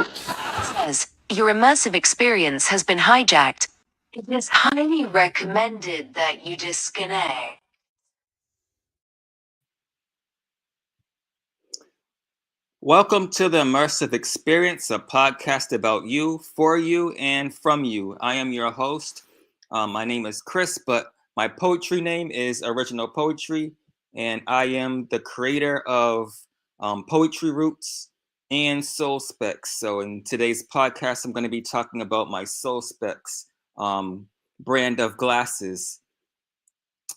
Says, your immersive experience has been hijacked. It is highly recommended that you disconnect. Welcome to the Immersive Experience, a podcast about you, for you, and from you. I am your host. My name is Chris, but my poetry name is Original Poetry, and I am the creator of Poetry Roots and Soul Specs. So, in today's podcast, I'm going to be talking about my Soul Specs brand of glasses.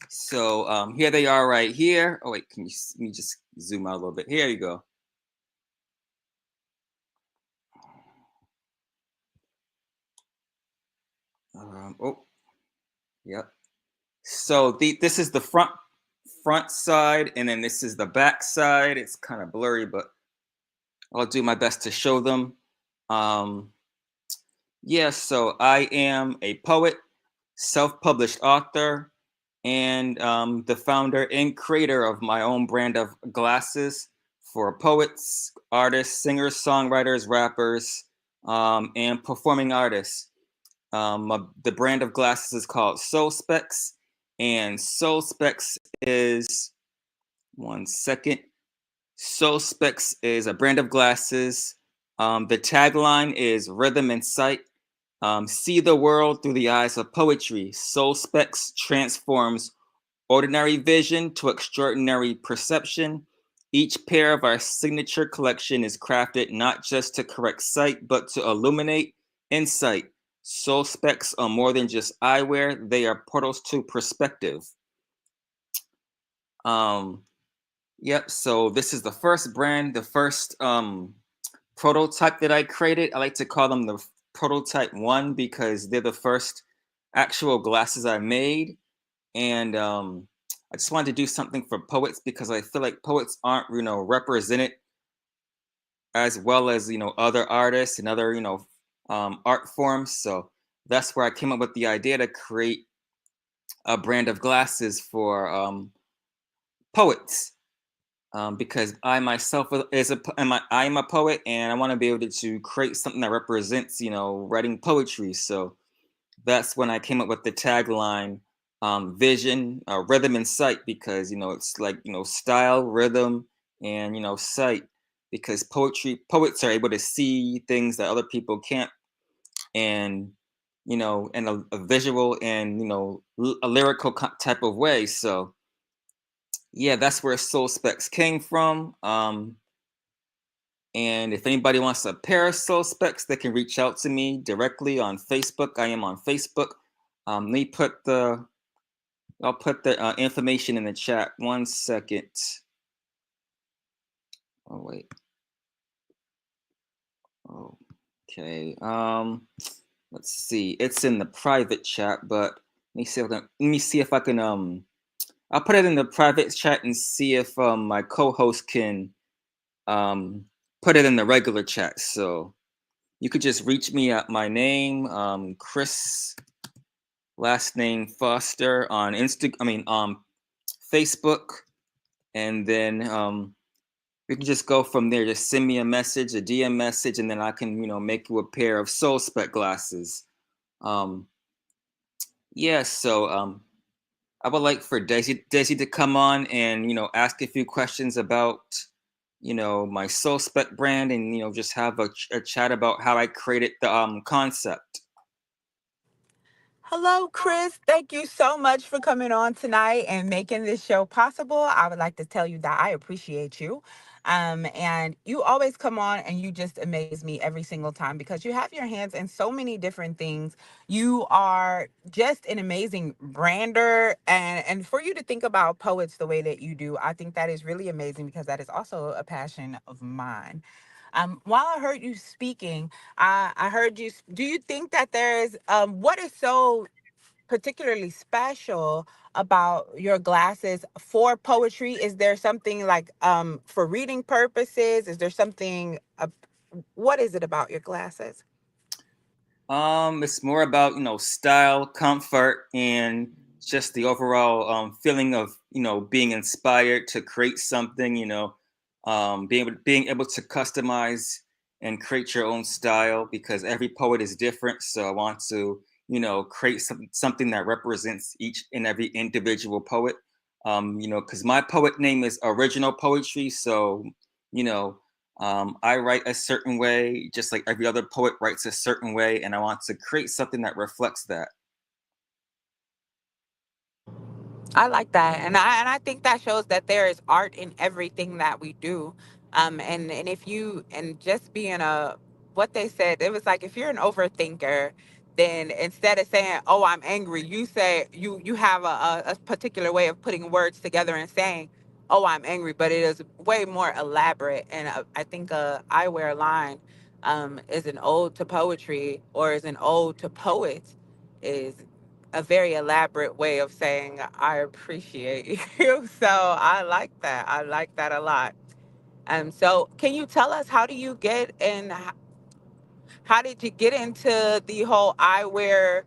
So, here they are right here. Oh, wait, let me just zoom out a little bit? Here you go. Yep. So this is the front side, and then this is the back side. It's kind of blurry, but I'll do my best to show them. Yeah, so I am a poet, self-published author, and the founder and creator of my own brand of glasses for poets, artists, singers, songwriters, rappers, and performing artists. The brand of glasses is called Soul Specs, and Soul Specs is 1 second. Soul Specs is a brand of glasses. The tagline is Rhythm and Sight. See the world through the eyes of poetry. Soul Specs transforms ordinary vision to extraordinary perception. Each pair of our signature collection is crafted not just to correct sight, but to illuminate insight. Soul Specs are more than just eyewear, they are portals to perspective. Yep, so this is the first brand, the first prototype that I created. I like to call them the prototype 1 because they're the first actual glasses I made. And I just wanted to do something for poets because I feel like poets aren't, represented as well as, other artists and other, art forms. So that's where I came up with the idea to create a brand of glasses for poets. Because I myself I am a poet, and I want to be able to create something that represents, writing poetry. So that's when I came up with the tagline, vision, rhythm, and sight, because it's like style, rhythm, and sight. Because poets are able to see things that other people can't, and in a visual and a lyrical type of way. So yeah, that's where Soul Specs came from. And if anybody wants a pair of Soul Specs, they can reach out to me directly on Facebook. I am on Facebook. I'll put the information in the chat. 1 second. Oh wait. Okay. Let's see. It's in the private chat, but let me see if I can I'll put it in the private chat and see if my co-host can put it in the regular chat. So you could just reach me at my name, Chris, last name Foster, on Facebook, and then we can just go from there. Just send me a message, a DM message, and then I can make you a pair of Soul Spec glasses. Yeah, so I would like for Daisy to come on and ask a few questions about my Soul Spec brand, and just have a chat about how I created the concept. Hello, Chris. Thank you so much for coming on tonight and making this show possible. I would like to tell you that I appreciate you. And you always come on and you just amaze me every single time because you have your hands in so many different things. You are just an amazing brander. And for you to think about poets the way that you do, I think that is really amazing because that is also a passion of mine. While I heard you speaking, I heard you. Do you think that there's what is so particularly special about your glasses for poetry? Is there something like for reading purposes? Is there something? What is it about your glasses? It's more about style, comfort, and just the overall feeling of being inspired to create something. Being able to customize and create your own style because every poet is different. So I want to, create something that represents each and every individual poet. Because my poet name is Original Poetry. So, you know, I write a certain way, just like every other poet writes a certain way, and I want to create something that reflects that. I like that, and I think that shows that there is art in everything that we do. And if you and just being a what they said, it was like if you're an overthinker, then instead of saying "Oh, I'm angry," you say you have a particular way of putting words together and saying "Oh, I'm angry," but it is way more elaborate. And I think eyewear line is an ode to poetry or is an ode to poets is a very elaborate way of saying I appreciate you. So I like that. I like that a lot. So can you tell us how do you get and how did you get into the whole eyewear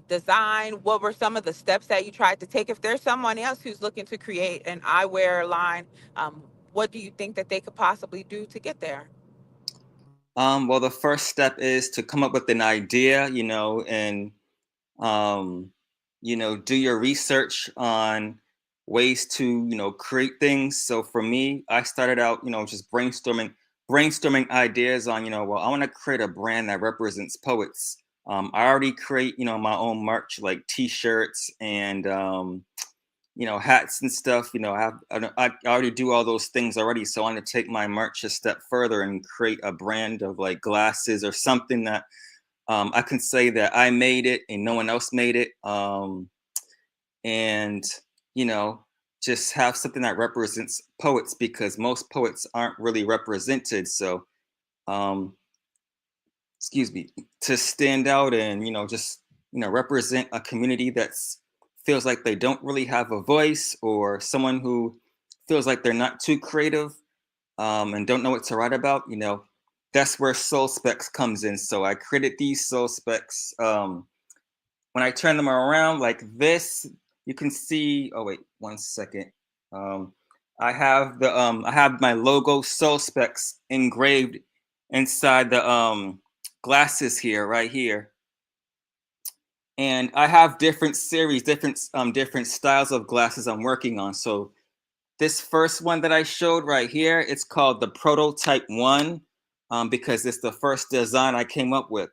design? What were some of the steps that you tried to take? If there's someone else who's looking to create an eyewear line, what do you think that they could possibly do to get there? Well, the first step is to come up with an idea, and um, do your research on ways to, create things. So for me, I started out, just brainstorming ideas on, well, I want to create a brand that represents poets. I already create, my own merch like T-shirts and hats and stuff. I already do all those things already. So I want to take my merch a step further and create a brand of like glasses or something that I can say that I made it and no one else made it. And, you know, just have something that represents poets because most poets aren't really represented. So, um, excuse me, to stand out and, just, represent a community that's feels like they don't really have a voice or someone who feels like they're not too creative and don't know what to write about, that's where soul specs comes in. So I created these soul specs. When I turn them around like this, you can see. Oh wait, one second. Um, I have my logo soul specs engraved inside the glasses here, right here. And I have different series, different styles of glasses I'm working on. So this first one that I showed right here, it's called the Prototype One because it's the first design I came up with.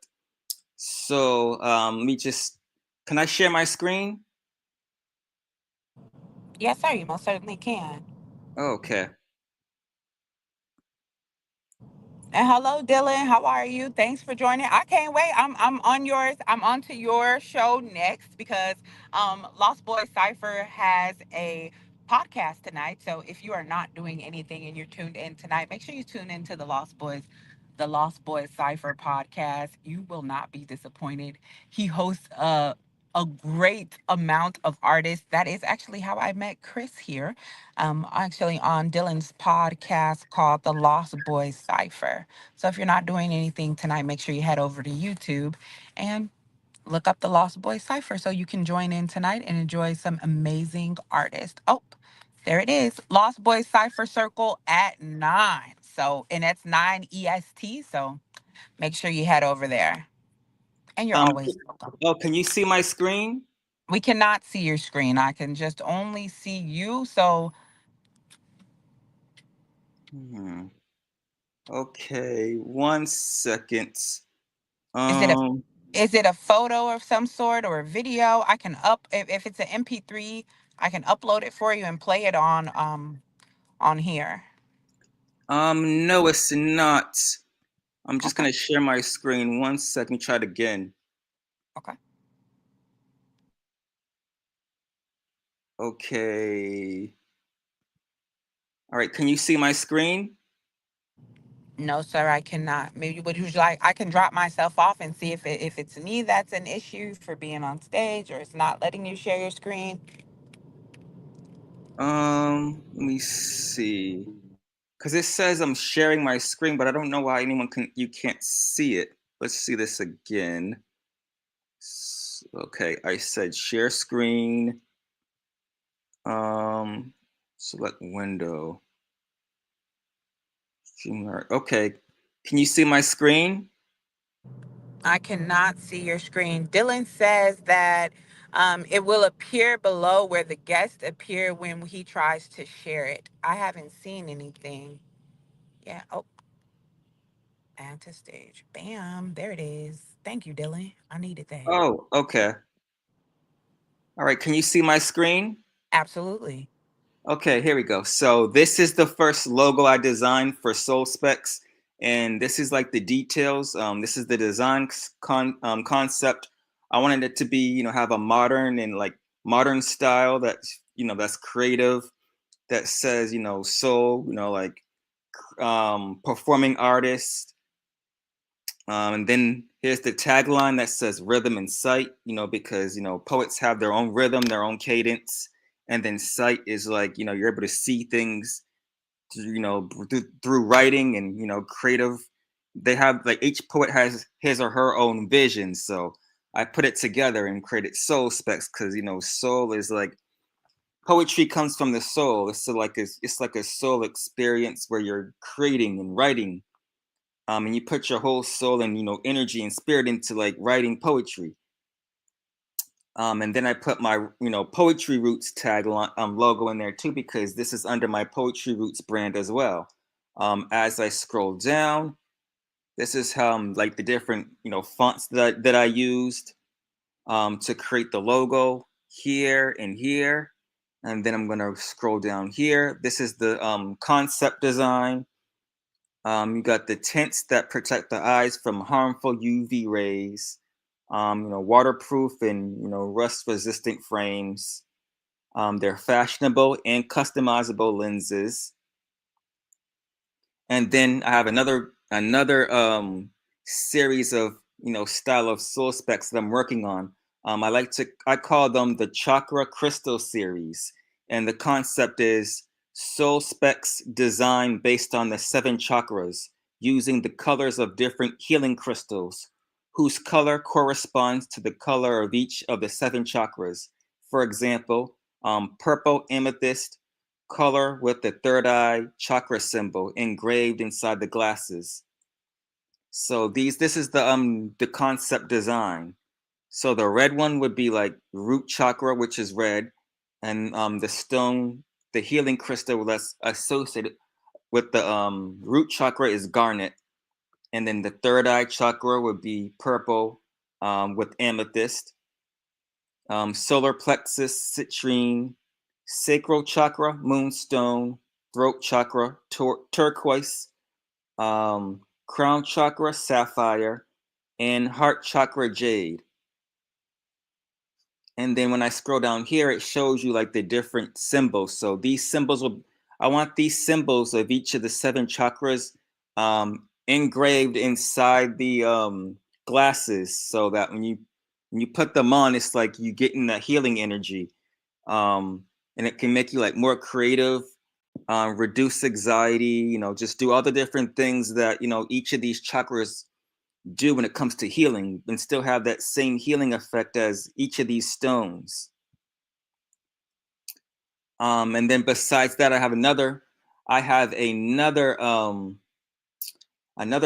So let me just, can I share my screen? Yes, sir. You most certainly can. Okay. And hello, Dylan. How are you? Thanks for joining. I can't wait. I'm on yours. I'm on to your show next because Lost Boys Cipher has a podcast tonight. So if you are not doing anything and you're tuned in tonight, make sure you tune into the Lost Boys Cipher podcast. You will not be disappointed. He hosts a great amount of artists. That is actually how I met Chris here, actually on Dylan's podcast called The Lost Boys Cipher. So if you're not doing anything tonight, make sure you head over to YouTube and look up The Lost Boys Cipher so you can join in tonight and enjoy some amazing artists. Oh, there it is. Lost Boys Cipher Circle at 9. So, and that's 9 EST. So make sure you head over there. And you're Um, always welcome. oh, can you see my screen? We cannot see your screen. I can just only see you. So Hmm. Okay, one second. is it a Um, is it a photo of some sort or a video? I can if it's an MP3, I can upload it for you and play it on here. no, it's not. I'm just Okay. gonna share my screen. One second, try it again. Okay. Okay. All right, can you see my screen? No, sir, I cannot. Maybe would you like I can drop myself off and see if it's me that's an issue for being on stage or it's not letting you share your screen. Let me see. Because it says I'm sharing my screen, but I don't know why you can't see it. Let's see this again. Okay, I said share screen. Um, Select window. StreamYard. Okay. Can you see my screen? I cannot see your screen. Dylan says that it will appear below where the guest appear when he tries to share it. I haven't seen anything. Yeah. Oh, add to stage. Bam. There it is. Thank you, Dylan. I needed that. Oh, okay. All right. Can you see my screen? Absolutely. Okay, here we go. So this is the first logo I designed for Soul Specs, and this is like the details. This is the design concept. I wanted it to be, have a modern and like modern style that's, that's creative, that says, soul, like performing artist. And then here's the tagline that says rhythm and sight, because, poets have their own rhythm, their own cadence. And then sight is like, you're able to see things, through writing and, creative. They have like each poet has his or her own vision. So I put it together and created Soul Specs because, soul is like poetry comes from the soul. It's like a soul experience where you're creating and writing, and you put your whole soul and energy and spirit into like writing poetry. And then I put my poetry roots tagline logo in there too because this is under my poetry roots brand as well. As I scroll down, this is how like the different fonts that I used to create the logo here and here. And then I'm gonna scroll down here. This is the concept design. You got the tints that protect the eyes from harmful UV rays, waterproof and rust-resistant frames. They're fashionable and customizable lenses. And then I have another series of style of soul specs that I'm working on. I call them the chakra crystal series, and the concept is soul specs design based on the seven chakras using the colors of different healing crystals whose color corresponds to the color of each of the seven chakras. For example, purple amethyst color with the third eye chakra symbol engraved inside the glasses. So this is the concept design. So the red one would be like root chakra, which is red, and the stone, the healing crystal that's associated with the root chakra is garnet, and then the third eye chakra would be purple with amethyst, solar plexus, citrine, sacral chakra, moonstone, throat chakra, turquoise, crown chakra, sapphire, and heart chakra, jade. And then when I scroll down here, it shows you like the different symbols. So I want these symbols of each of the seven chakras engraved inside the glasses so that when you put them on, it's like you get in that healing energy. And it can make you like more creative, reduce anxiety, just do all the different things that, each of these chakras do when it comes to healing and still have that same healing effect as each of these stones. And then besides that, I have another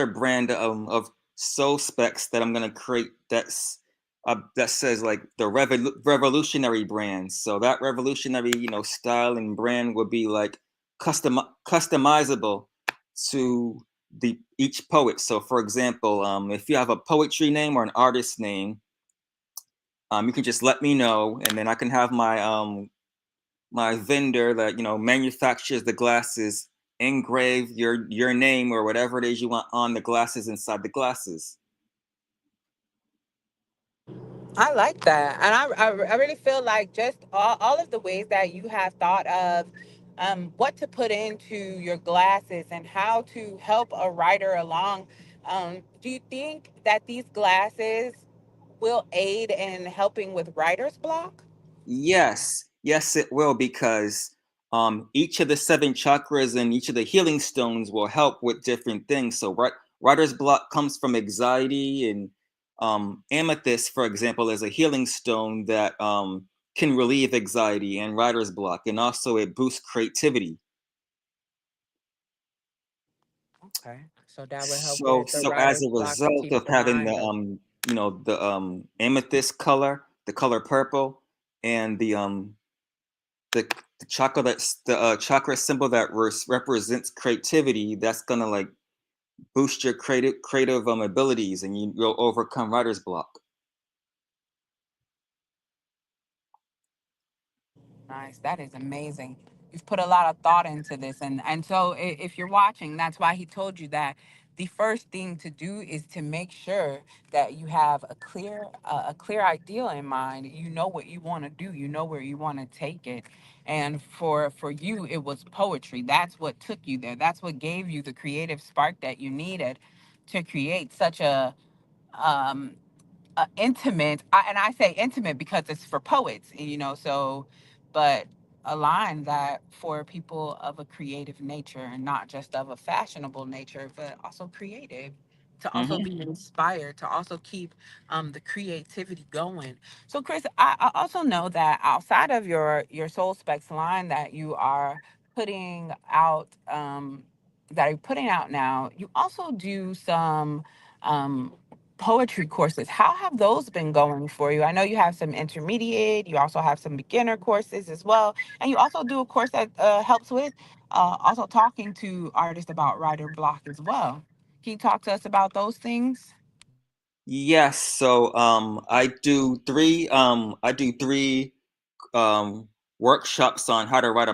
brand of soul specs that I'm gonna create that says like the revolutionary brand. So that revolutionary, style and brand would be like customizable to the each poet. So for example, if you have a poetry name or an artist name, you can just let me know, and then I can have my vendor that manufactures the glasses engrave your name or whatever it is you want on the glasses inside the glasses. I like that. And I really feel like just all of the ways that you have thought of what to put into your glasses and how to help a writer along. Do you think that these glasses will aid in helping with writer's block? Yes, it will because each of the seven chakras and each of the healing stones will help with different things. So, writer's block comes from anxiety, and amethyst, for example, is a healing stone that can relieve anxiety and writer's block, and also it boosts creativity. Okay. So that would help So, with the so as writer's a block and result keeps of the having mind the up. the amethyst color, the color purple, and the the chakra that's the chakra symbol that represents creativity, that's gonna like boost your creative abilities, and you'll overcome writer's block. Nice. That is amazing. You've put a lot of thought into this, and so if you're watching, that's why he told you that the first thing to do is to make sure that you have a clear ideal in mind. You know what you want to do. You know where you want to take it. And for you, it was poetry. That's what took you there. That's what gave you the creative spark that you needed to create such a um intimate, and I say intimate because it's for poets, so, but a line that for people of a creative nature, and not just of a fashionable nature, but also creative, to also Hmm. be inspired, to also keep the creativity going. So Chris, I also know that outside of your soul specs line that you are putting out, that you're putting out now, you also do some um poetry courses. How have those been going for you? I know you have some intermediate, you also have some beginner courses as well, and you also do a course that helps with also talking to artists about writer block as well. Can you talk to us about those things? Yes. So I do three um, workshops on how to write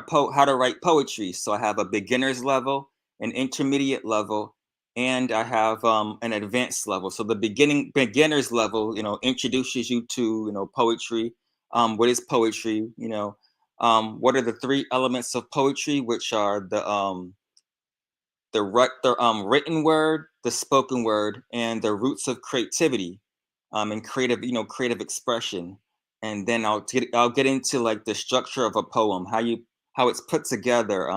poetry. So I have a beginner's level, an intermediate level, and I have an advanced level. So the beginners level, introduces you to poetry. What is poetry? What are the three elements of poetry, which are the written word, the spoken word, and the roots of creativity, and creative expression. And then I'll get into like the structure of a poem, how it's put together,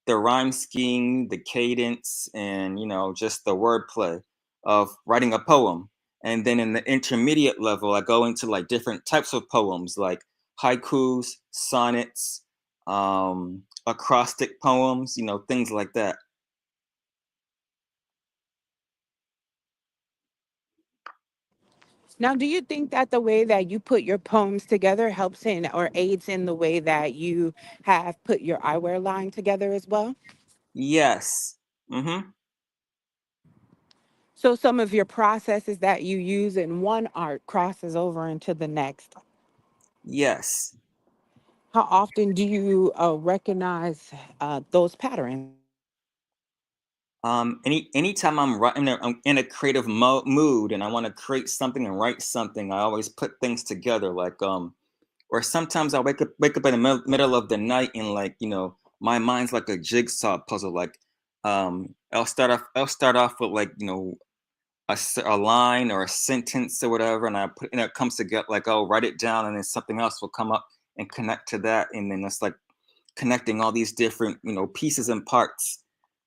the rhyme scheme, the cadence, and just the wordplay of writing a poem. And then in the intermediate level, I go into like different types of poems, like haikus, sonnets, acrostic poems, things like that. Now, do you think that the way that you put your poems together helps in or aids in the way that you have put your eyewear line together as well? Yes. Mhm. So some of your processes that you use in one art crosses over into the next. Yes. How often do you recognize those patterns? Anytime I'm in a creative mood and I want to create something and write something, I always put things together. Like or sometimes I wake up in the middle of the night and like my mind's like a jigsaw puzzle. Like I'll start off with like a line or a sentence or whatever, and it comes together. Like I'll write it down, and then something else will come up and connect to that, and then it's like connecting all these different pieces and parts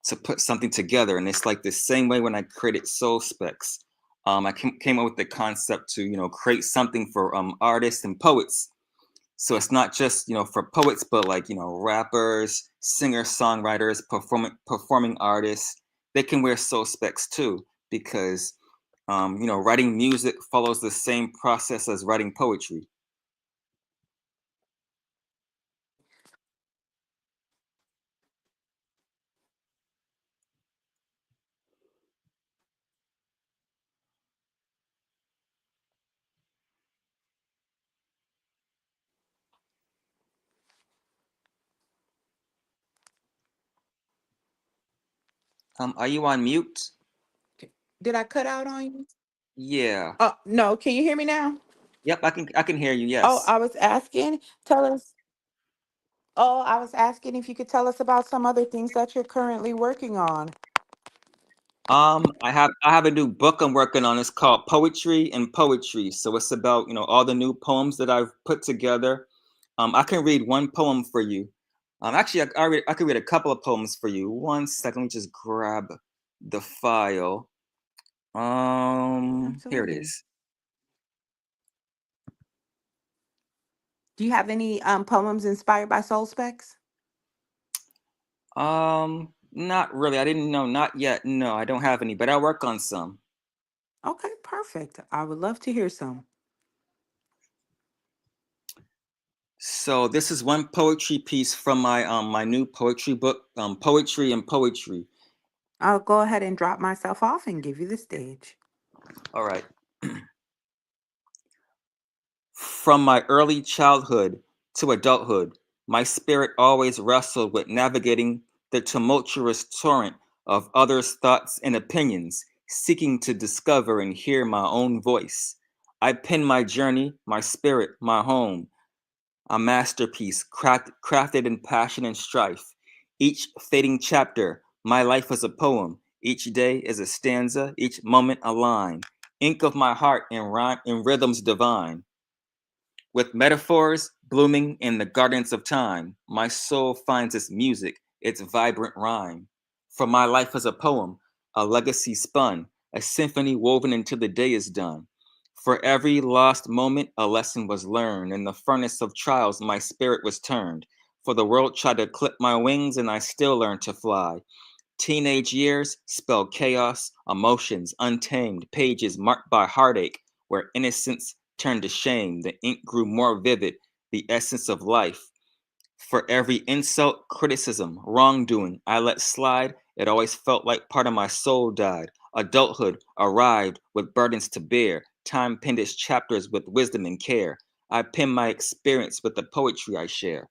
to put something together. And it's like the same way when I created soul specs. I came up with the concept to create something for artists and poets. So it's not just for poets, but like rappers, singer songwriters, performing artists. They can wear soul specs too, because writing music follows the same process as writing poetry. Are you on mute? Did I cut out on you? Yeah. Oh, no. Can you hear me now? Yep, I can hear you. Oh, Yes. I was asking, tell us. Oh, I was asking if you could tell us about some other things that you're currently working on. I have a new book I'm working on. It's called Poetry and Poetry. So it's about all the new poems that I've put together. I can read one poem for you. Actually, I can read a couple of poems for you. One second, let me just grab the file. Here it Absolutely. is. Do you have any poems inspired by soul specs? Not really. I didn't know. Not yet. No, I don't have any, but I'll work on some. Okay, perfect. I would love to hear some. So this is one poetry piece from my new poetry book, Poetry and Poetry. I'll go ahead and drop myself off and give you the stage. All right. From my early childhood to adulthood, my spirit always wrestled with navigating the tumultuous torrent of others' thoughts and opinions, seeking to discover and hear my own voice. I pen my journey, my spirit, my home, a masterpiece crafted in passion and strife. Each fading chapter, my life is a poem. Each day is a stanza, each moment a line. Ink of my heart in rhyme in rhythms divine. With metaphors blooming in the gardens of time, my soul finds its music, its vibrant rhyme. For my life is a poem, a legacy spun, a symphony woven until the day is done. For every lost moment, a lesson was learned. In the furnace of trials, my spirit was turned. For the world tried to clip my wings, and I still learned to fly. Teenage years spell chaos, emotions untamed, pages marked by heartache, where innocence turned to shame. The ink grew more vivid, the essence of life. For every insult, criticism, wrongdoing I let slide, it always felt like part of my soul died. Adulthood arrived with burdens to bear. Time penned its chapters with wisdom and care. I pen my experience with the poetry I share.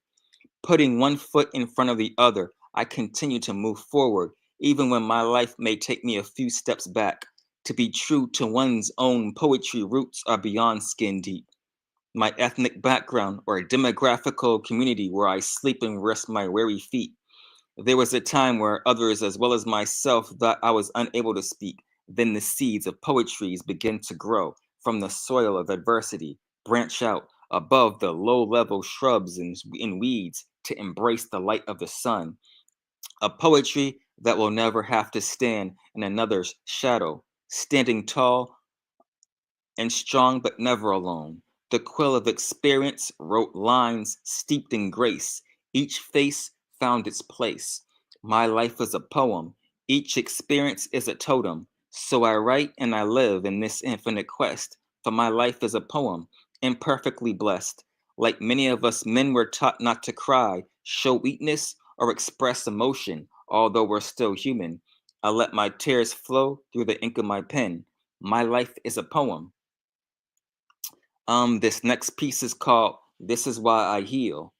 Putting one foot in front of the other, I continue to move forward, even when my life may take me a few steps back. To be true to one's own poetry roots are beyond skin deep. My ethnic background or a demographical community where I sleep and rest my weary feet. There was a time where others, as well as myself, thought I was unable to speak. Then the seeds of poetries began to grow from the soil of adversity, branch out above the low level shrubs and weeds to embrace the light of the sun. A poetry that will never have to stand in another's shadow, standing tall and strong but never alone. The quill of experience wrote lines steeped in grace. Each face found its place. My life is a poem. Each experience is a totem. So I write and I live in this infinite quest. For my life is a poem, imperfectly blessed. Like many of us men were taught not to cry, show weakness, or express emotion, although we're still human. I let my tears flow through the ink of my pen. My life is a poem. This next piece is called This Is Why I Heal.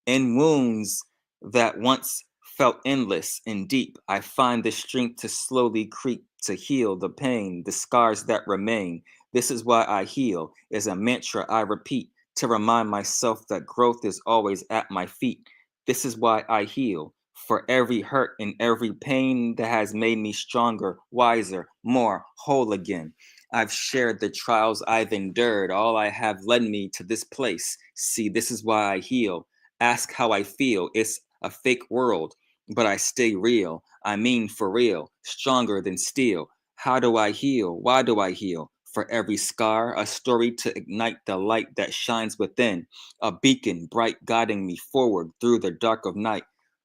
In wounds that once felt endless and deep, I find the strength to slowly creep to heal the pain, the scars that remain. This is why I heal is a mantra I repeat to remind myself that growth is always at my feet. This is why I heal. For every hurt and every pain that has made me stronger, wiser, more whole again. I've shared the trials I've endured. All I have led me to this place. See, this is why I heal. Ask how I feel. It's a fake world, but I stay real. I mean, for real, stronger than steel. How do I heal? Why do I heal? For every scar, a story to ignite the light that shines within, a beacon bright guiding me forward through the dark of night.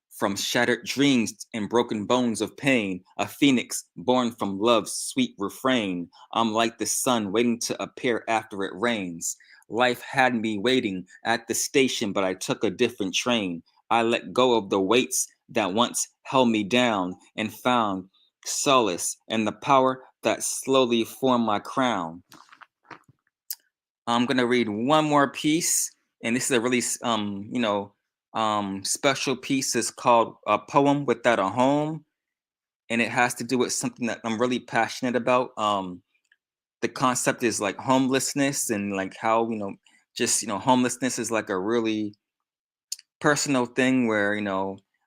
From shattered dreams and broken bones of pain, a phoenix born from love's sweet refrain. I'm like the sun waiting to appear after it rains. Life had me waiting at the station, but I took a different train. I let go of the weights that once held me down and found solace in the power that slowly formed my crown. I'm gonna read one more piece, and this is a really special piece. It's called "A Poem Without a Home," and it has to do with something that I'm really passionate about. The concept is like homelessness and like how just homelessness is like a really personal thing where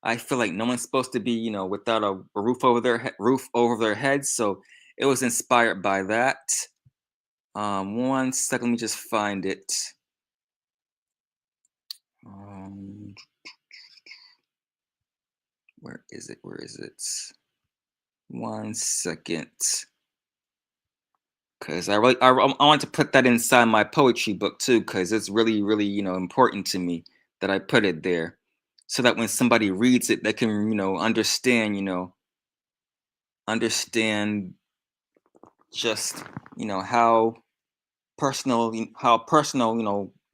I feel like no one's supposed to be without a roof over their roof over their heads. So it was inspired by that. One second, let me just find it. Um, where is it? Where is it? One second, because I want to put that inside my poetry book too, because it's really really important to me that I put it there. so that when somebody reads it, they can, understand just, how personal,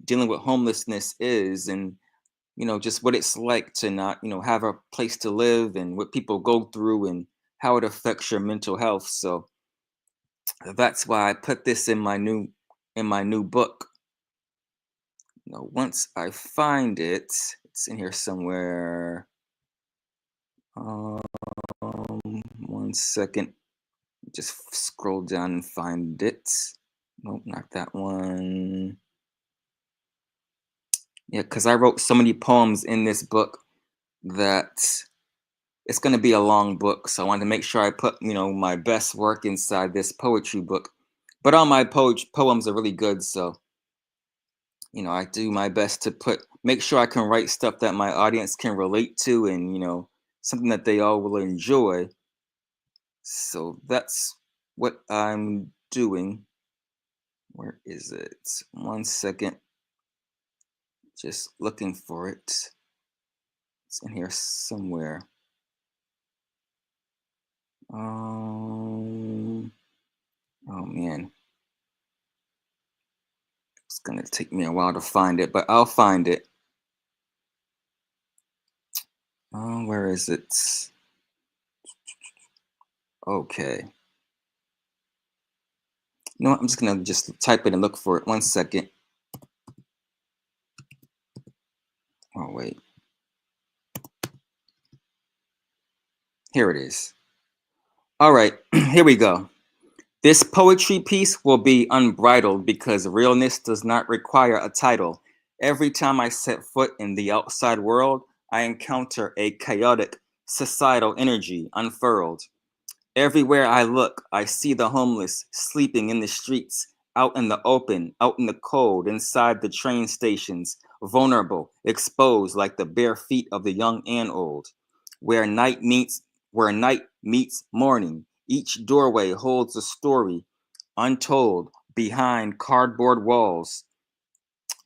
dealing with homelessness is, and just what it's like to not, have a place to live, and what people go through, and how it affects your mental health. So that's why I put this in my new book. Once I find it, it's in here somewhere. 1 second. Just scroll down and find it. Nope, not that one. Yeah, because I wrote so many poems in this book that it's going to be a long book. So I wanted to make sure I put, my best work inside this poetry book. But all my poems are really good. So, I do my best to make sure I can write stuff that my audience can relate to, and, something that they all will enjoy. So that's what I'm doing. Where is it? 1 second. Just looking for it. It's in here somewhere. Oh man. It's gonna take me a while to find it, but I'll find it. Oh, where is it? Okay. You know what? I'm just gonna type it and look for it. 1 second. Oh wait. Here it is. All right, here we go. This poetry piece will be unbridled because realness does not require a title. Every time I set foot in the outside world, I encounter a chaotic societal energy unfurled. Everywhere I look, I see the homeless sleeping in the streets, out in the open, out in the cold, inside the train stations, vulnerable, exposed like the bare feet of the young and old. Where night meets where night meets morning, each doorway holds a story untold behind cardboard walls,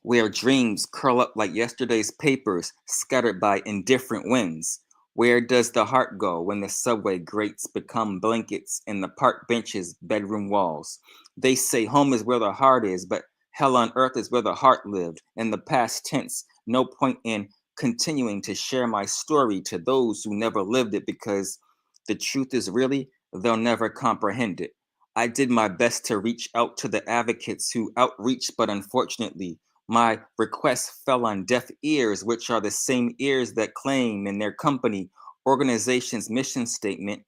where dreams curl up like yesterday's papers scattered by indifferent winds. Where does the heart go when the subway grates become blankets and the park benches bedroom walls? They say home is where the heart is, but hell on earth is where the heart lived. In the past tense, no point in continuing to share my story to those who never lived it, because the truth is really they'll never comprehend it. I did my best to reach out to the advocates who outreach, but unfortunately, my requests fell on deaf ears, which are the same ears that claim in their company organization's mission statement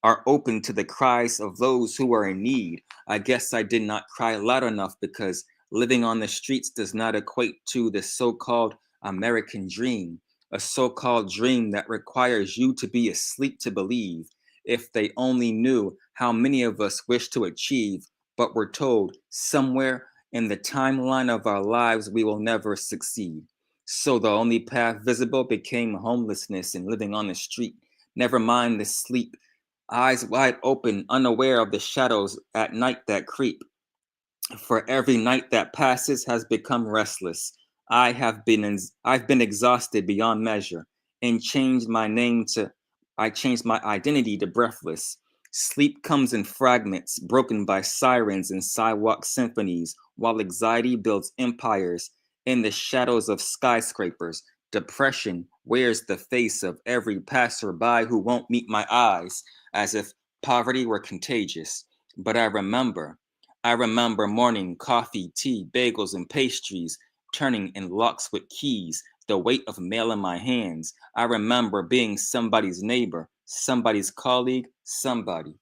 are open to the cries of those who are in need. I guess I did not cry loud enough because living on the streets does not equate to the so-called American dream, a so-called dream that requires you to be asleep to believe. If they only knew how many of us wish to achieve, but were told somewhere in the timeline of our lives, we will never succeed. So the only path visible became homelessness and living on the street. Never mind the sleep, eyes wide open, unaware of the shadows at night that creep. For every night that passes has become restless. I've been exhausted beyond measure, and I changed my identity to breathless. Sleep comes in fragments, broken by sirens and sidewalk symphonies, while anxiety builds empires in the shadows of skyscrapers. Depression wears the face of every passerby who won't meet my eyes, as if poverty were contagious. But I remember morning coffee, tea, bagels, and pastries, turning in locks with keys, the weight of mail in my hands. I remember being somebody's neighbor, somebody's colleague, somebody.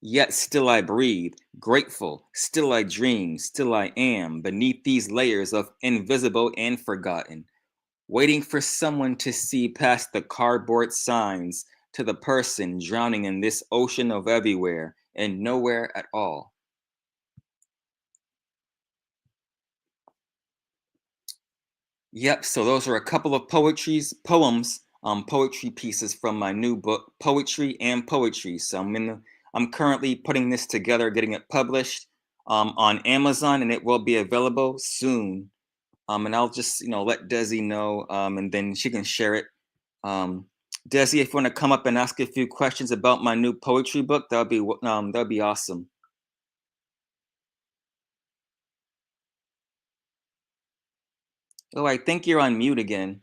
Yet still I breathe, grateful, still I dream, still I am, beneath these layers of invisible and forgotten, waiting for someone to see past the cardboard signs to the person drowning in this ocean of everywhere and nowhere at all. Yep, so those are a couple of poetry pieces from my new book, Poetry and Poetry. So I'm currently putting this together, getting it published on Amazon, and it will be available soon. And I'll just let Desi know, and then she can share it. Um, Desi, if you want to come up and ask a few questions about my new poetry book, that'd be awesome. Oh, I think you're on mute again.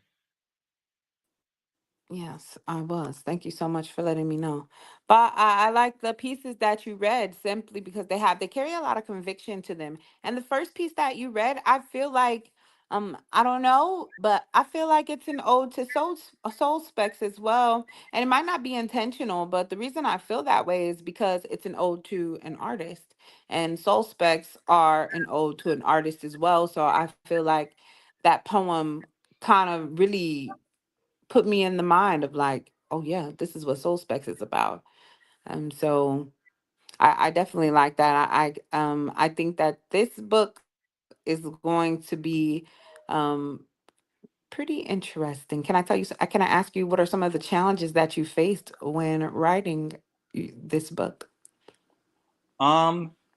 Yes, I was. Thank you so much for letting me know. But I like the pieces that you read simply because they carry a lot of conviction to them. And the first piece that you read, I feel like I don't know, but I feel like it's an ode to soul specs as well. And it might not be intentional, but the reason I feel that way is because it's an ode to an artist. And soul specs are an ode to an artist as well. So I feel like that poem kind of really put me in the mind of like, oh yeah, this is what Soul Specs is about. So I definitely like that. I think that this book is going to be um pretty interesting. Can I tell you? Can I ask you what are some of the challenges that you faced when writing this book?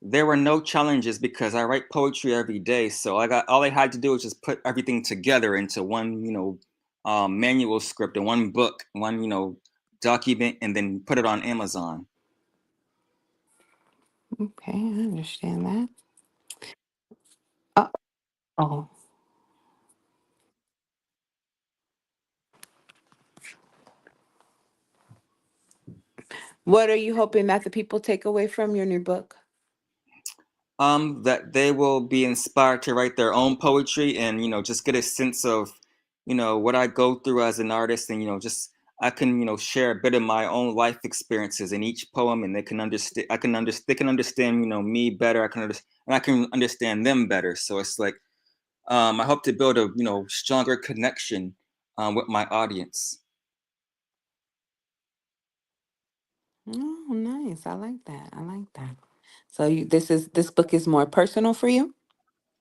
There were no challenges because I write poetry every day. So all I had to do was just put everything together into one, manual script and one book, one, document, and then put it on Amazon. Okay, I understand that. Uh oh. What are you hoping that the people take away from your new book? That they will be inspired to write their own poetry and just get a sense of what I go through as an artist, and just I can share a bit of my own life experiences in each poem, and they can understand. They can understand me better. I can understand them better. So it's like I hope to build a stronger connection with my audience. Oh, nice. I like that. I like that. So this book is more personal for you?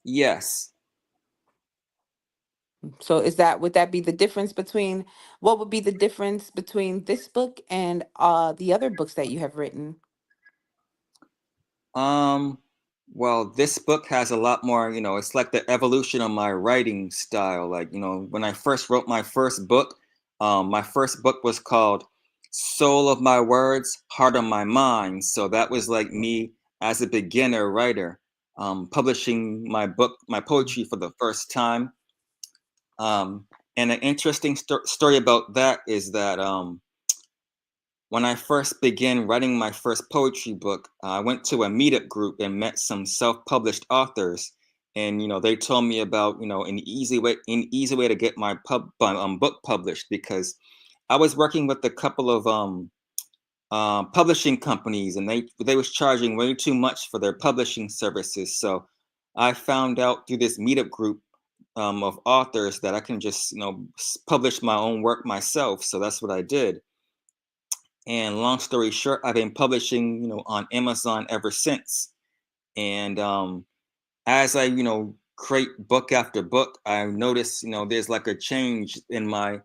Yes. So is that would that be the difference between what would be the difference between this book and the other books that you have written? Um, well, this book has a lot more, it's like the evolution of my writing style. Like, when I first wrote my first book was called Soul of My Words, Heart of My Mind. So that was like me as a beginner writer, publishing my poetry for the first time. Um, and an interesting story about that is that when I first began writing my first poetry book, I went to a meetup group and met some self-published authors, and they told me about an easy way to get my book published, because I was working with a couple of publishing companies, and they was charging way too much for their publishing services. So I found out through this meetup group of authors that I can just publish my own work myself. So that's what I did. And long story short, I've been publishing, on Amazon ever since. And as I, create book after book, I notice, there's like a change in my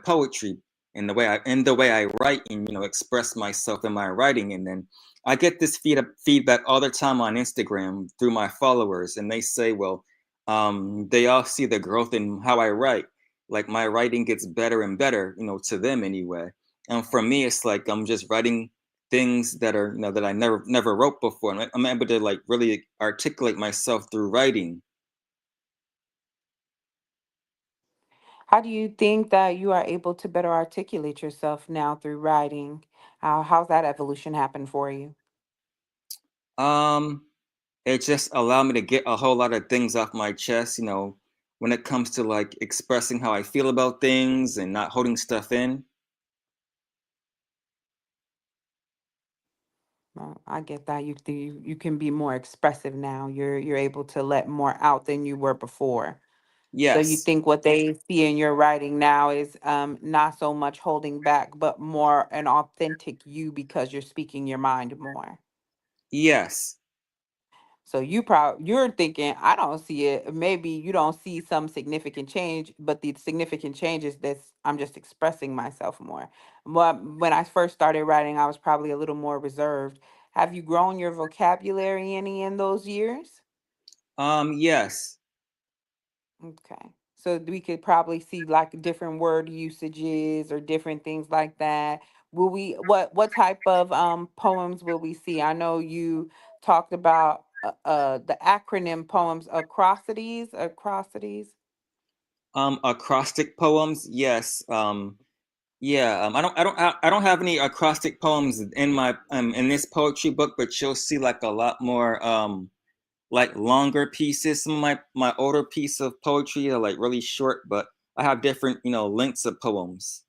poetry, in the way I write and express myself in my writing. And then I get this feedback all the time on Instagram through my followers, and they say, well, they all see the growth in how I write. Like my writing gets better and better, to them anyway. And for me, it's like I'm just writing things that are that I never wrote before. And I'm able to like really articulate myself through writing. How do you think that you are able to better articulate yourself now through writing? How's that evolution happened for you? Um, it just allowed me to get a whole lot of things off my chest. When it comes to like expressing how I feel about things and not holding stuff in. I get that you can be more expressive now. You're able to let more out than you were before. So you Yes, think what they see in your writing now is not so much holding back, but more an authentic you because you're speaking your mind more. yes, So you're thinking, I don't see it. Maybe you don't see some significant change, but the significant change is this I'm just expressing myself more. When I first started writing, I was probably a little more reserved. Have you grown your vocabulary any in those years? yes. Okay. So we could probably see like different word usages or different things like that. Will we what type of poems will we see? I know you talked about the acronym poems, acrosities. Acrostic poems, yes. Yeah, I don't have any acrostic poems in my in this poetry book, but you'll see like a lot more like longer pieces. Some of my older piece of poetry are like really short, but I have different lengths of poems.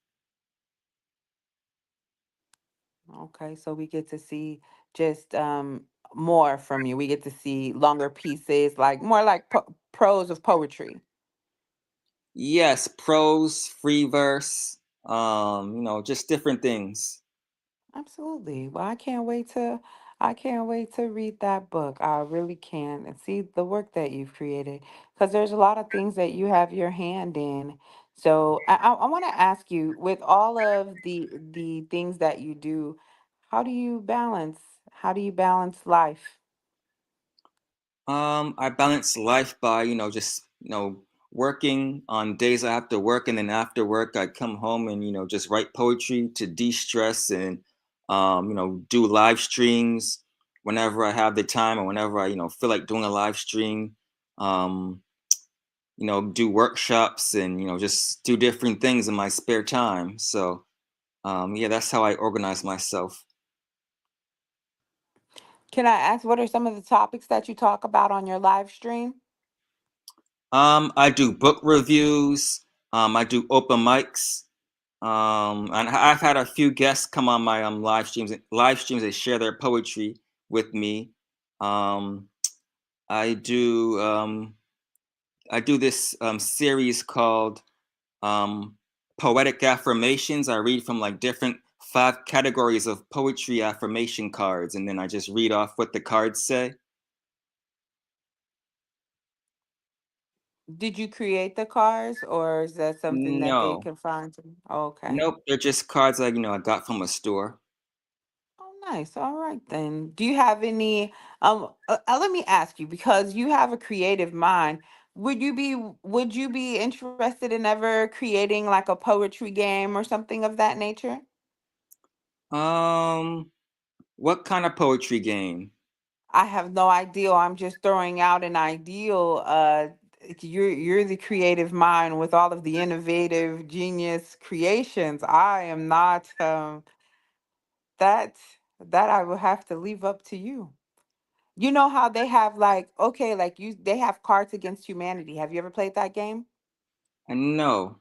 Okay, so we get to see just more from you. We get to see longer pieces, like more like prose of poetry. Yes, prose, free verse, just different things. Absolutely. Well, I can't wait to read that book. I really can and see the work that you've created because there's a lot of things that you have your hand in. So I want to ask you, with all of the things that you do, how do you balance? How do you balance life? I balance life by, just, working on days I have to work, and then after work I come home and, just write poetry to de-stress and do live streams whenever I have the time or whenever I, feel like doing a live stream. Um, do workshops and, just do different things in my spare time. So, yeah, that's how I organize myself. Can I ask what are some of the topics that you talk about on your live stream? I do book reviews. I do open mics. And I've had a few guests come on my live streams and share their poetry with me. Um, I do I do this series called um, Poetic Affirmations. I read from like different 5 categories of poetry affirmation cards, and then I just read off what the cards say. Did you create the cars or is that something that they No, can find? Okay. nope, they're just cards I got from a store. Oh, nice. All right then. Do you have any let me ask you because you have a creative mind. Would you be interested in ever creating like a poetry game or something of that nature? Um, what kind of poetry game? I have no idea. I'm just throwing out an ideal. You're the creative mind with all of the innovative genius creations. I am not. That that I will have to leave up to you. You know how they have like okay, like you they have Cards Against Humanity. Have you ever played that game? No,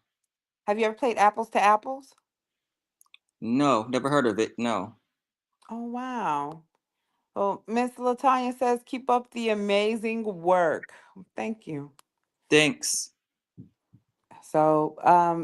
Have you ever played Apples to Apples? no, never heard of it. No, Oh wow. Well, Miss Latanya says keep up the amazing work. Thank you. thanks. So,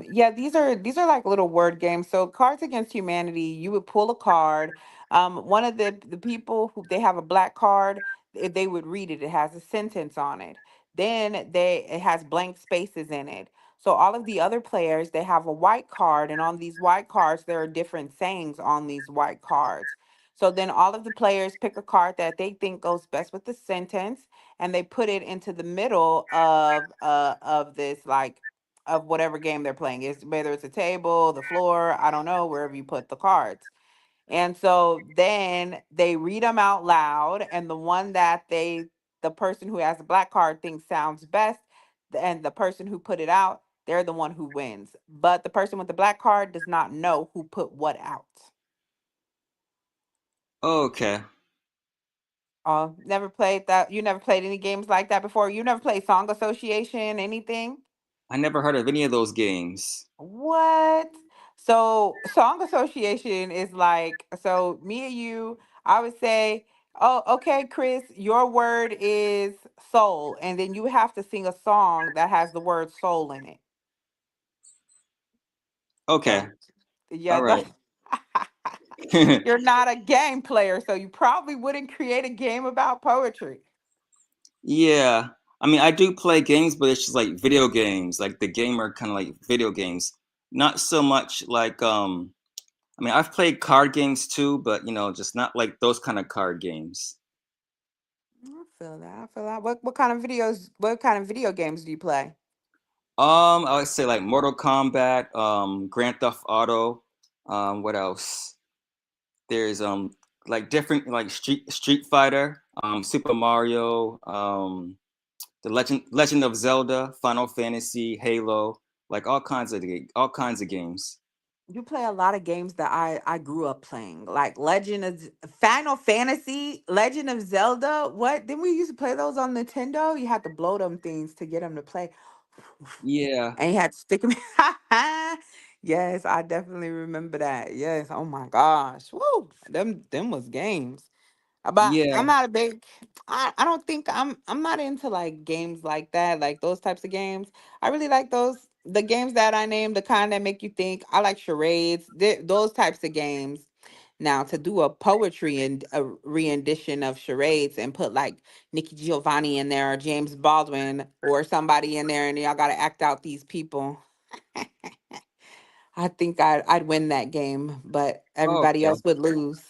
yeah, these are like little word games. So, Cards Against Humanity, you would pull a card. One of the people who they have a black card, they would read it. It has a sentence on it. Then it has blank spaces in it. So all of the other players, they have a white card, and on these white cards, there are different sayings on these white cards. So then all of the players pick a card that they think goes best with the sentence, and they put it into the middle of this like of whatever game they're playing. It's whether it's a table, the floor, I don't know, wherever you put the cards. And so then they read them out loud, and the one that the person who has the black card thinks sounds best, and the person who put it out, they're the one who wins. But the person with the black card does not know who put what out. Okay, Never played that. You never played any games like that before. You never played Song Association, anything? I never heard of any of those games. What? So song association is like, so me and you, I would say, oh, okay, Chris, your word is soul. And then you have to sing a song that has the word soul in it. Okay, So yeah, all right. that's you're not a game player, so you probably wouldn't create a game about poetry. Yeah, I mean, I do play games, but it's just like video games, like the gamer kind of like video games. Not so much like I mean, I've played card games too, but just not like those kind of card games. I feel that. I feel that. What kind of video games do you play? I would say like Mortal Kombat, Grand Theft Auto. What else? There's like different like Street Fighter, Super Mario, the Legend of Zelda, Final Fantasy, Halo, like all kinds of games. You play a lot of games that I grew up playing, like Final Fantasy, Legend of Zelda. What? Didn't we used to play those on Nintendo? You had to blow them things to get them to play, Yeah, and you had to stick them. Yes, I definitely remember that. Yes. Oh my gosh. Woo. Them was games. But yeah. I'm not a big I don't think I'm not into like games like that, like those types of games. I really like the games that I named, the kind that make you think. I like charades, those types of games. Now to do a poetry and a rendition of charades and put like Nikki Giovanni in there or James Baldwin or somebody in there and y'all gotta act out these people. I think I'd win that game, but everybody Okay. else would lose.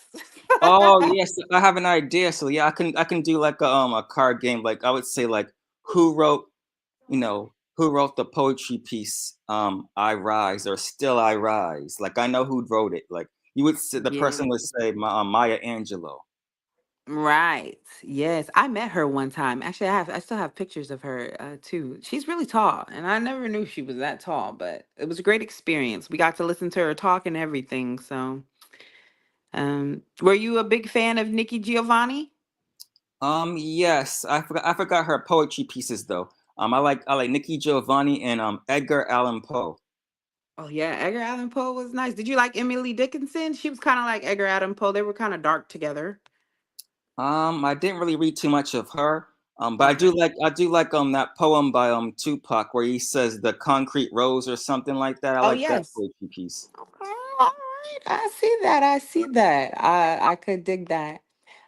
Oh yes, I have an idea. So yeah, I can do like a card game. Like I would say like who wrote who wrote the poetry piece I Rise or Still I Rise. Like I know who wrote it. Like you would say, the Yeah. person would say Maya Angelou. Right. Yes, I met her one time. Actually, I still have pictures of her too. She's really tall, and I never knew she was that tall, but it was a great experience. We got to listen to her talk and everything. So, were you a big fan of Nikki Giovanni? Yes, I forgot her poetry pieces though. I like Nikki Giovanni and Edgar Allan Poe. Oh yeah, Edgar Allan Poe was nice. Did you like Emily Dickinson? She was kind of like Edgar Allan Poe. They were kind of dark together. I didn't really read too much of her. But Okay. I do like that poem by Tupac where he says the concrete rose or something like that. I Oh like that yes. poetry piece. Okay, all right. I see that. I see that. I could dig that.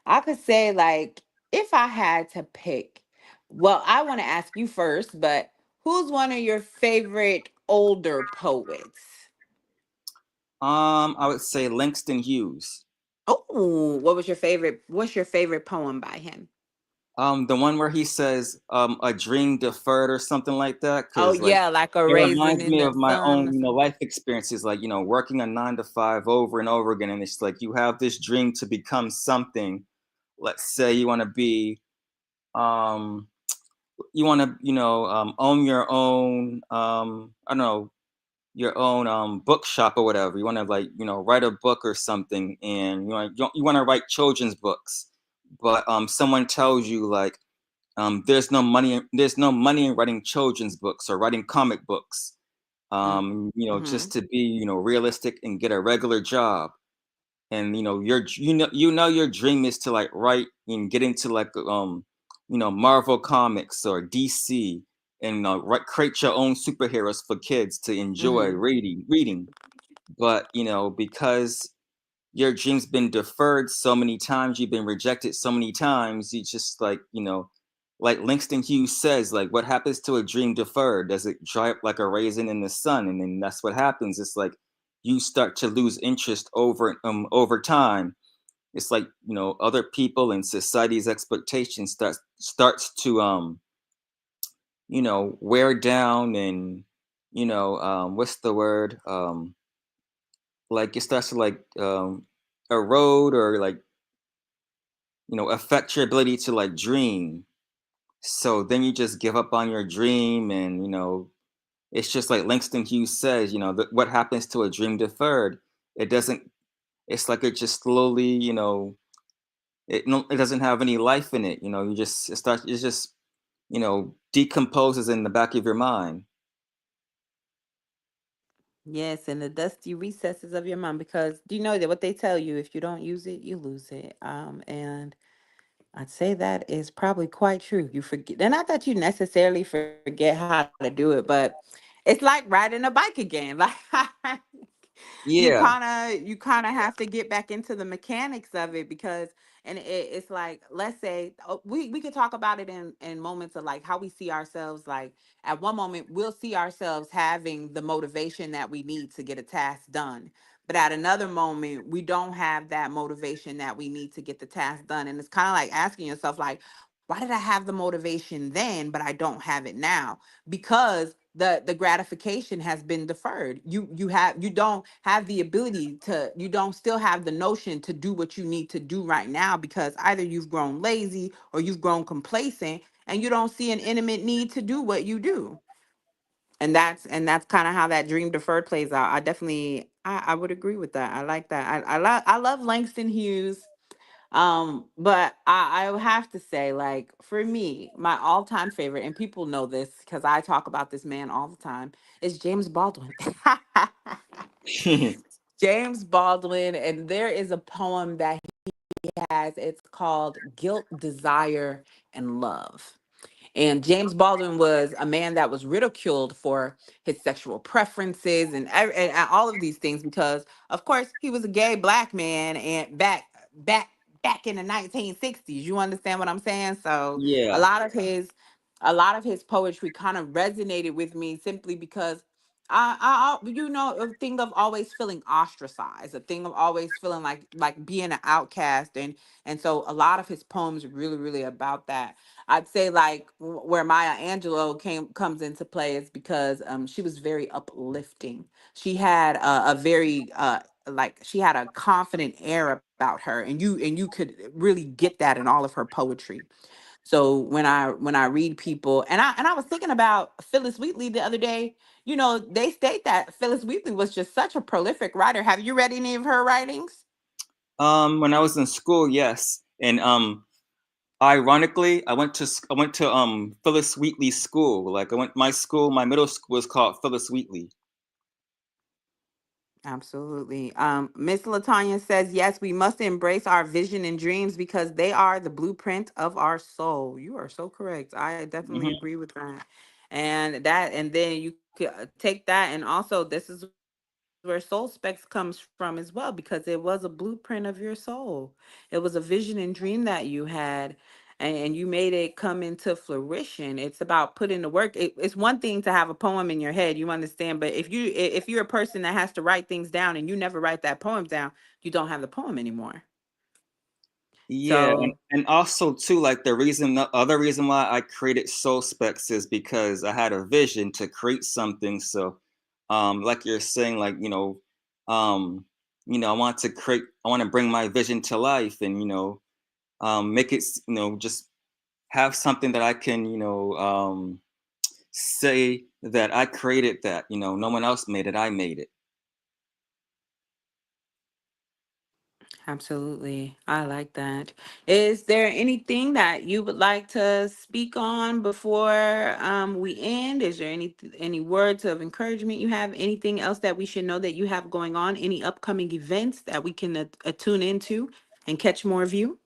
I could say like if I had to pick, well, I want to ask you first, but who's one of your favorite older poets? I would say Langston Hughes. Oh, what was your favorite? What's your favorite poem by him? The one where he says a dream deferred or something like that, Oh because like yeah, like a it raisin reminds in me the of my sun own or something. life experiences, like working a 9 to 5 over and over again, and it's like you have this dream to become something. Let's say you want to be um you want to own your own I don't know, your own bookshop or whatever. You want to like write a book or something, and you want to write children's books, but someone tells you like there's no money in writing children's books or writing comic books. Mm-hmm. Just to be realistic and get a regular job. And your dream is to like write and get into like Marvel Comics or DC, and create your own superheroes for kids to enjoy Mm-hmm. reading. But because your dream's been deferred so many times, you've been rejected so many times, you just like like Langston Hughes says, like what happens to a dream deferred? Does it dry up like a raisin in the sun? And then that's what happens. It's like you start to lose interest over time. It's like other people and society's expectations starts to wear down, and what's the word, like it starts to like erode or like affect your ability to like dream. So then you just give up on your dream, and it's just like Langston Hughes says, what happens to a dream deferred? It doesn't. It's like it just slowly, it no, it doesn't have any life in it. You just it just decomposes in the back of your mind. Yes, in the dusty recesses of your mind, because do you know that what they tell you, if you don't use it, you lose it. And I'd say that is probably quite true. You forget, and not that you necessarily forget how to do it, but it's like riding a bike again. Like Yeah, you kind of have to get back into the mechanics of it because, and it's like, let's say we could talk about it in moments of like how we see ourselves. Like at one moment, we'll see ourselves having the motivation that we need to get a task done. But at another moment, we don't have that motivation that we need to get the task done. And it's kind of like asking yourself, like, why did I have the motivation then, but I don't have it now? Because the gratification has been deferred. You don't have the ability to, you don't still have the notion to do what you need to do right now, because either you've grown lazy or you've grown complacent, and you don't see an intimate need to do what you do. And that's kind of how that dream deferred plays out. I definitely, I would agree with that. I like that. I love Langston Hughes. But I would have to say, like, for me, my all-time favorite, and people know this because I talk about this man all the time, is James Baldwin. James Baldwin, and there is a poem that he has. It's called Guilt, Desire, and Love. And James Baldwin was a man that was ridiculed for his sexual preferences and all of these things because, of course, he was a gay black man and back in the 1960s. You understand what I'm saying? So a Yeah. lot of his a lot of his poetry kind of resonated with me simply because a thing of always feeling ostracized, a thing of always feeling like being an outcast, and so a lot of his poems are really, really about that. I'd say like where Maya Angelou came comes into play is because she was very uplifting. She had a very like she had a confident air about her, and you could really get that in all of her poetry. So when I read people, and I was thinking about Phyllis Wheatley the other day. They state that Phyllis Wheatley was just such a prolific writer. Have you read any of her writings? When I was in school, yes, and ironically, I went to Phyllis Wheatley school. Like my middle school was called Phyllis Wheatley. Absolutely. Miss Latanya says, yes, we must embrace our vision and dreams because they are the blueprint of our soul. You are so correct. I definitely Hmm. agree with that. And then you could take that, and also this is where soul specs comes from as well, because it was a blueprint of your soul. It was a vision and dream that you had, and you made it come into fruition. It's about putting the work. It's one thing to have a poem in your head, you understand, but if you're a person that has to write things down and you never write that poem down, you don't have the poem anymore. Yeah, and, So and also too, like the other reason why I created Soul Specs is because I had a vision to create something. So, like you're saying, like I want to bring my vision to life, and make it, just have something that I can, say that I created that. No one else made it. I made it. absolutely. I like that. Is there anything that you would like to speak on before we end? Is there any words of encouragement you have? Anything else that we should know that you have going on? Any upcoming events that we can tune into and catch more of you?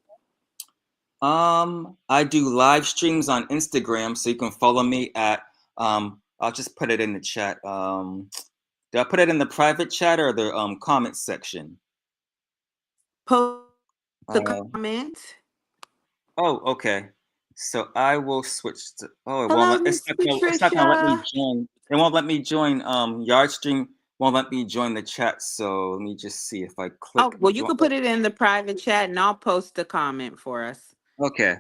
I do live streams on Instagram, so you can follow me at I'll just put it in the chat. Did I put it in the private chat or the comment section? Post the Uh, comment. oh, okay. So I will switch to. Oh, it won't Hello, let. Miss It's not gonna let me Patricia. join. It won't let me join. Yardstream won't let me join the chat. So let me just see if I click Oh, well, you join. could put it in the private chat and I'll post the comment for us. Okay.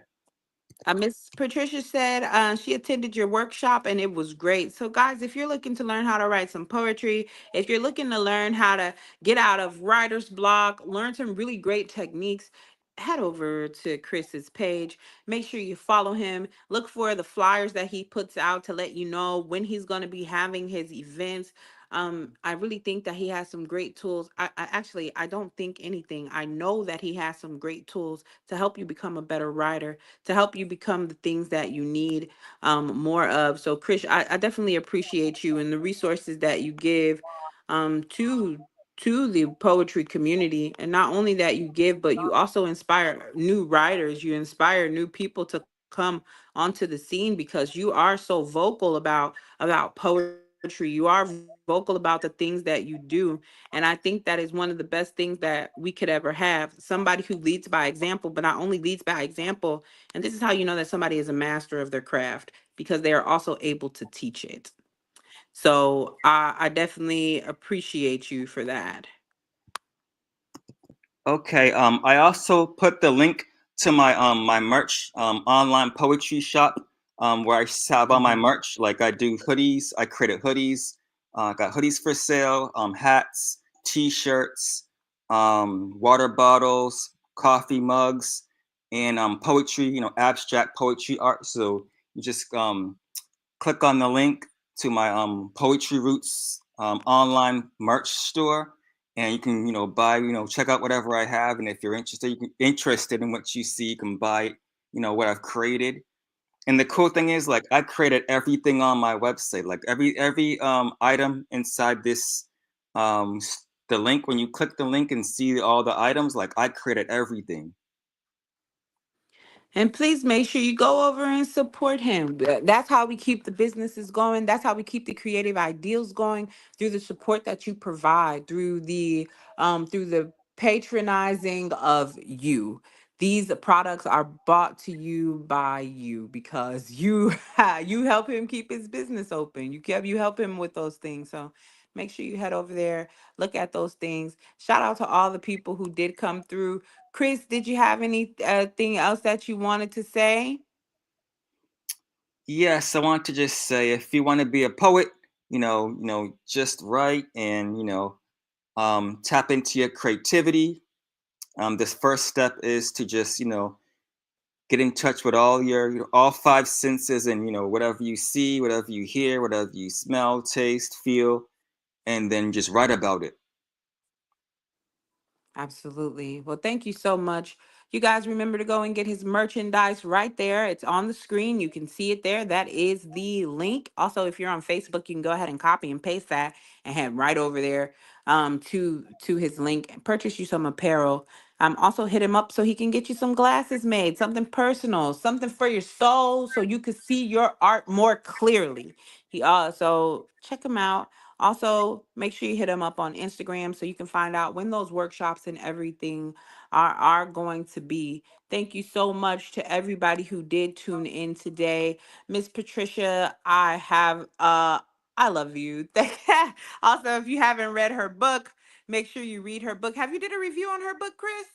Miss Patricia said she attended your workshop and it was great. So, guys, if you're looking to learn how to write some poetry, if you're looking to learn how to get out of writer's block, learn some really great techniques, head over to Chris's page. Make sure you follow him. Look for the flyers that he puts out to let you know when he's going to be having his events. I really think that he has some great tools. I don't think anything. I know that he has some great tools to help you become a better writer, to help you become the things that you need more of. So, Chris, I definitely appreciate you and the resources that you give to the poetry community. And not only that you give, but you also inspire new writers. You inspire new people to come onto the scene because you are so vocal about poetry. You are vocal about the things that you do. And I think that is one of the best things that we could ever have. Somebody who leads by example, but not only leads by example, and this is how you know that somebody is a master of their craft because they are also able to teach it. So I definitely appreciate you for that. Okay. I also put the link to my merch online poetry shop where I have all my Hmm. merch. Like I do hoodies. I created hoodies. Got hoodies for sale. Hats, T-shirts, water bottles, coffee mugs, and poetry. Abstract poetry art. So you just click on the link to my Poetry Roots online merch store, and you can buy, check out whatever I have. And if you're interested in what you see, you can buy what I've created. And the cool thing is, like, I created everything on my website, like every item inside this the link. When you click the link and see all the items, like, I created everything. And please make sure you go over and support him. That's how we keep the businesses going. That's how we keep the creative ideals going, through the support that you provide, through the patronizing of you. These products are bought to you by you because you you help him keep his business open. You help him with those things. So make sure you head over there, look at those things. Shout out to all the people who did come through. Chris, did you have any thing else that you wanted to say? Yes, I want to just say, if you want to be a poet, just write and tap into your creativity. This first step is to just get in touch with all your all five senses, and whatever you see, whatever you hear, whatever you smell, taste, feel, and then just write about it. Absolutely. Well, thank you so much. You guys remember to go and get his merchandise right there. It's on the screen. You can see it there. That is the link. Also, if you're on Facebook, you can go ahead and copy and paste that and head right over there to his link and purchase you some apparel. Also hit him up so he can get you some glasses made, something personal, something for your soul so you can see your art more clearly. So check him out. Also, make sure you hit him up on Instagram so you can find out when those workshops and everything are going to be. Thank you so much to everybody who did tune in today. Miss Patricia, I love you. Also, if you haven't read her book, make sure you read her book. Have you did a review on her book, Chris?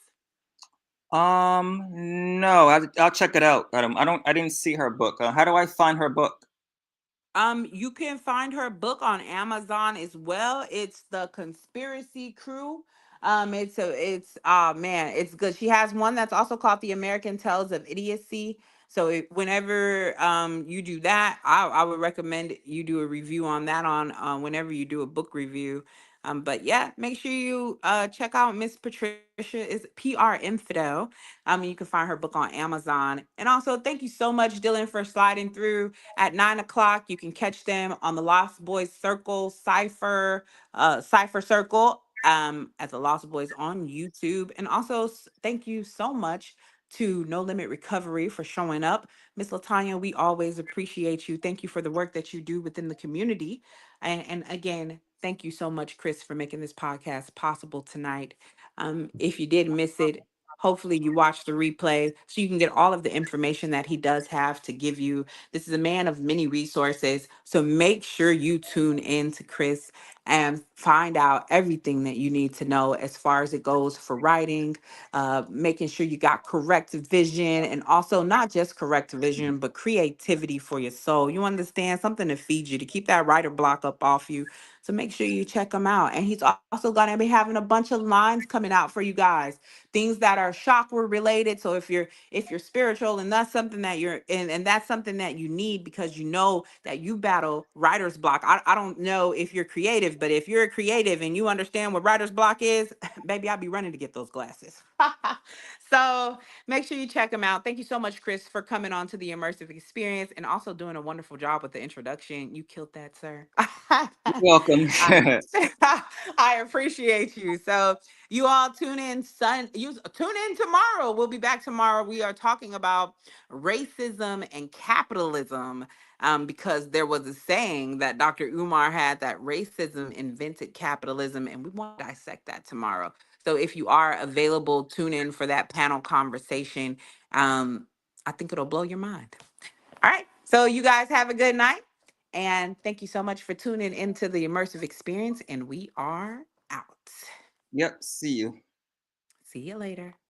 No, I'll check it out. I didn't see her book. How do I find her book? You can find her book on Amazon as well. It's The Conspiracy Crew. It's man, it's good. She has one that's also called The American Tales of Idiocy. So whenever you do that, I would recommend you do a review on that on whenever you do a book review. But yeah, make sure you check out Miss Patricia is PR Infidel. You can find her book on Amazon. And also, thank you so much, Dylan, for sliding through at 9 o'clock. You can catch them on the Lost Boys Circle Cipher Circle at the Lost Boys on YouTube. And also, thank you so much to No Limit Recovery for showing up. Miss Latanya, we always appreciate you. Thank you for the work that you do within the community. And again, thank you so much, Chris, for making this podcast possible tonight. If you did miss it, hopefully you watch the replay so you can get all of the information that he does have to give you. This is a man of many resources. So make sure you tune in to Chris and find out everything that you need to know as far as it goes for writing, making sure you got correct vision, and also not just correct vision, but creativity for your soul. You understand? Something to feed you, to keep that writer block up off you. So make sure you check him out. And he's also going to be having a bunch of lines coming out for you guys, things that are chakra related. So if you're spiritual and that's something that you're in, and that's something that you need because you know that you battle writer's block. I don't know if you're creative, but if you're a creative and you understand what writer's block is, baby, I'll be running to get those glasses. So make sure you check them out. Thank you so much, Chris, for coming on to the immersive experience and also doing a wonderful job with the introduction. You killed that, sir. You're welcome. I, I appreciate you. So you all tune in tomorrow. We'll be back tomorrow. We are talking about racism and capitalism. Because there was a saying that Dr. Umar had that racism invented capitalism, and we want to dissect that tomorrow. So if you are available, tune in for that panel conversation. Um, I think it'll blow your mind. All right. So you guys have a good night. And thank you so much for tuning into the immersive experience. And we are out. Yep. See you. See you later.